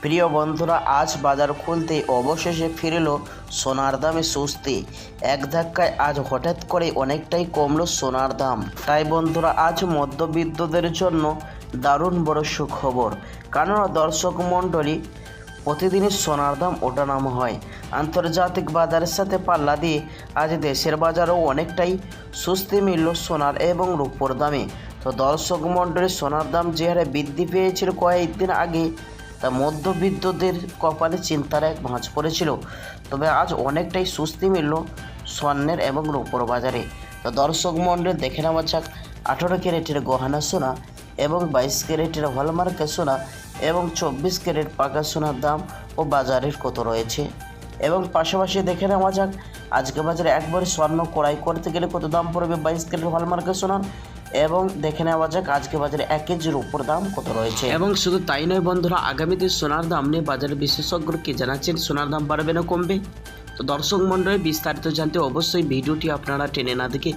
প্রিয় বন্ধুরা, আজ বাজার খুলতেই অবশেষে ফিরল সোনার দামে স্বস্তি। এক ধাক্কায় আজ হঠাৎ করে অনেকটাই কমলো সোনার দাম। তাই বন্ধুরা, আজ মধ্যবিত্তদের জন্য দারুণ বড় সুখবর। কারণ দর্শক মণ্ডলী, প্রতিদিনই সোনার দাম ওঠানামা হয়। আন্তর্জাতিক বাজারের সাথে পাল্লা দিয়ে আজ দেশের বাজারেও অনেকটাই স্বস্তি মিলল সোনার এবং রূপোর দামে। তো দর্শক মণ্ডলী, সোনার দাম যে হারে বৃদ্ধি পেয়েছিল কয়েকদিন আগে, তা মধ্যবিত্তদের কপালে চিন্তার এক ভাঁজ পড়েছিল। তবে আজ অনেকটাই স্বস্তি মিলল স্বর্ণের এবং রূপোর বাজারে। তো দর্শক মণ্ডলী, দেখে নেওয়া যাক 18 ক্যারেটের গহনা সোনা এবং 22 ক্যারেটের হলমার্কের সোনা এবং 24 ক্যারেট পাকা সোনার দাম ও বাজারের কত রয়েছে। এবং পাশাপাশি দেখে নেওয়া যাক আজকে বাজারে একবারে স্বর্ণ ক্রয় করতে গেলে কত দাম পড়বে 22 ক্যারেট হলমার্কের সোনার। এবং দেখে নেওয়া যাক আজকে বাজারে 1 কেজির উপর দাম কত রয়েছে। এবং শুধু তাই নয় বন্ধুরা, আগামীতে সোনার দাম নিয়ে বাজারের বিশেষজ্ঞরা কি জানাচ্ছেন, সোনার দাম বাড়বে না কমবে। তো দর্শক মণ্ডলী, বিস্তারিত জানতে অবশ্যই ভিডিওটি আপনারা টেনে না দেখে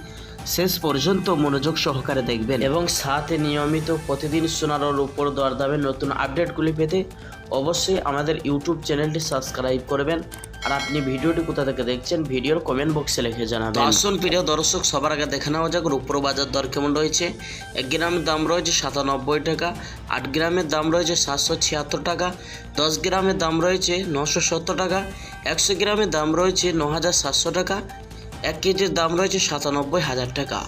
শেষ পর্যন্ত মনোযোগ সহকারে দেখবেন এবং সাথে নিয়মিত প্রতিদিন সোনার ও রূপোর দরদামের নতুন আপডেটগুলি পেতে অবশ্যই আমাদের ইউটিউব চ্যানেলটি সাবস্ক্রাইব করবেন। আর আপনি ভিডিওটি কোথা থেকে দেখছেন ভিডিওর কমেন্ট বক্সে লিখে জানাবেন। আসুন প্রিয় দর্শক, সবার আগে দেখে নেওয়া যাক রূপোর বাজার দর কেমন রয়েছে। 1 গ্রামের দাম রয়েছে 97 টাকা, 8 গ্রামের দাম রয়েছে 776 টাকা, 10 গ্রামের দাম রয়েছে 970 টাকা, 100 গ্রামের দাম রয়েছে 9700 টাকা, 1 কেজির দাম রয়েছে 97,000 টাকা।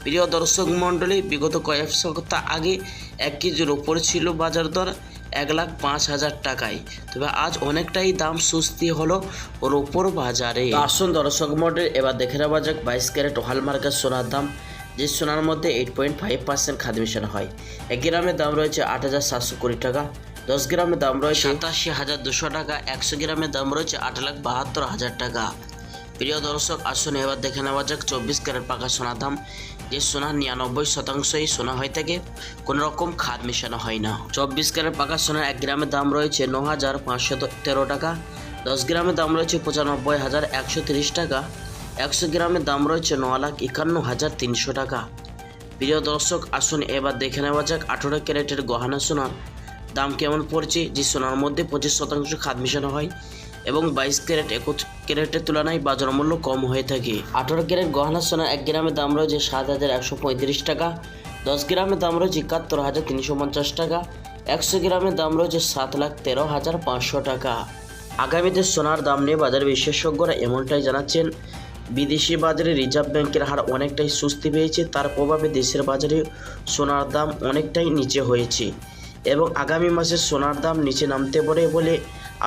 প্রিয় দর্শক মণ্ডলী, বিগত কয়েক সপ্তাহ আগে 1 কেজির ওপর ছিল বাজার দর 1,05,000 টাকায়। তবে আজ অনেকটাই দাম স্বস্তি হলো রূপোর বাজারে। আসুন দর্শক মণ্ডলী, এবার দেখে নেওয়া যাক 22 ক্যারেট হলমার্কের সোনার দাম, যে সোনার মধ্যে 8.5% খাদ মেশানো হয়। 1 গ্রামের দাম রয়েছে 8,720 টাকা, 10 গ্রামের দাম রয়েছে 87,200 টাকা, 100 গ্রামের দাম রয়েছে 8,72,000 টাকা। প্রিয় দর্শক, আসুন এবার দেখে নেওয়া যাক 24 ক্যারেট পাকা সোনার দাম, যে সোনার 99%ই সোনা হয়ে থাকে, কোনো রকম খাদ মেশানো হয় না। 24 ক্যারেট পাকা সোনার 1 গ্রামের দাম রয়েছে 9,513 টাকা, 10 গ্রামের দাম রয়েছে 95,130 টাকা, 100 গ্রামের দাম রয়েছে 9,51,300 টাকা। প্রিয় দর্শক, আসুন এবার দেখে নেওয়া যাক 18 ক্যারেটের গহনা সোনার দাম কেমন পড়ছে, যে সোনার মধ্যে 25% খাদ মেশানো হয় এবং 22 ক্যারেট 21 ক্যারেটের তুলনায় বাজার মূল্য কম হয়ে থাকে। 18 ক্যারেট গহনা সোনার 1 গ্রামের দাম রয়েছে 7,135 টাকা, 10 গ্রামের দাম রয়েছে 71,350 টাকা, 100 গ্রামের দাম রয়েছে 7,13,500 টাকা। আগামীতে সোনার দাম নিয়ে বাজার বিশেষজ্ঞরা এমনটাই জানাচ্ছেন। বিদেশি বাজারে রিজার্ভ ব্যাংকের হার অনেকটাই স্বস্তি পেয়েছে, তার প্রভাবে দেশের বাজারে সোনার দাম অনেকটাই নিচে হয়েছে এবং আগামী মাসে সোনার দাম নিচে নামতে পারে বলে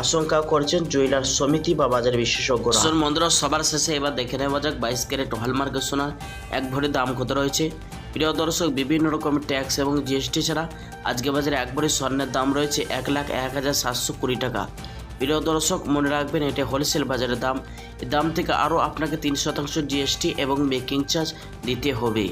আশঙ্কা করছেন জুয়েলার সমিতি বা বাজার বিশেষজ্ঞরা। বন্ধুরা, সবার শেষে এবার দেখে নেওয়া যাক 22 ক্যারেট হলমার্কের সোনার 1 ভরি দাম কত রয়েছে। প্রিয় দর্শক, বিভিন্ন রকমের ট্যাক্স এবং জিএসটি ছাড়া আজকে বাজারে 1 ভরি স্বর্ণের দাম রয়েছে 1,01,720 টাকা। প্রিয় দর্শক, মনে রাখবেন এটা হোলসেল বাজারের দাম। এই দাম থেকে আরও আপনাকে 3% জিএসটি এবং মেকিং চার্জ দিতে হবে।